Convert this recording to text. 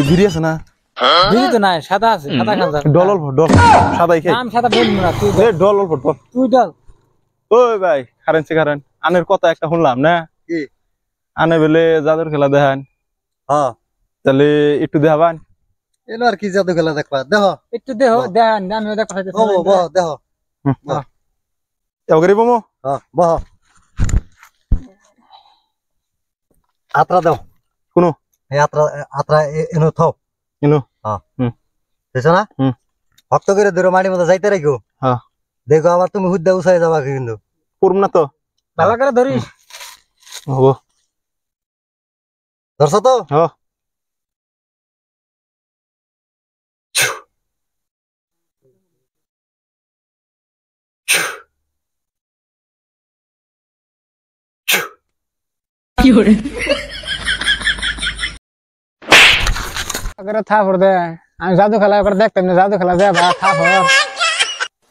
বিড়ি আছে না? বিড়ি তো নাই, সাদা আছে, সাদা খান যাবে। ডল অল্প ডল সাদাই খাই। নাম সাদা বলবো না, তুই ডল অল্প ডল। তুই ডল। ওই ভাই কারেন্সি কারেন্ট আনের কথা একটা শুনলাম না কি আনে বলে জাদুর খেলা দেখান। হ্যাঁ তাহলে একটু দেখাবান। এলো আর কি জাদু খেলা দেখবা দেখো একটু দেহ দেন, আমিও দেখ পাঠাইতেছি। বহ বহ দেখো এগরি বমো হ্যাঁ বহ আত্রা দাও শুনো এই আত্রা আত্রা এনো থাও ইনো হ্যাঁ হুম বুঝছো না ভক্ত করে ধরো মাটির মধ্যে যাইতে রাখো। হ্যাঁ দেখো আবার তুমি হুদ্দা উসাই যাবা কিন্তু পড়ব না তো? ভালো করে ধরিস। হবো ধরছো তো? হ্যাঁ করে থাপড় দে, আমি জাদু খেলা করে দেখতাম না, জাদু খেলা দে বা থাপড়।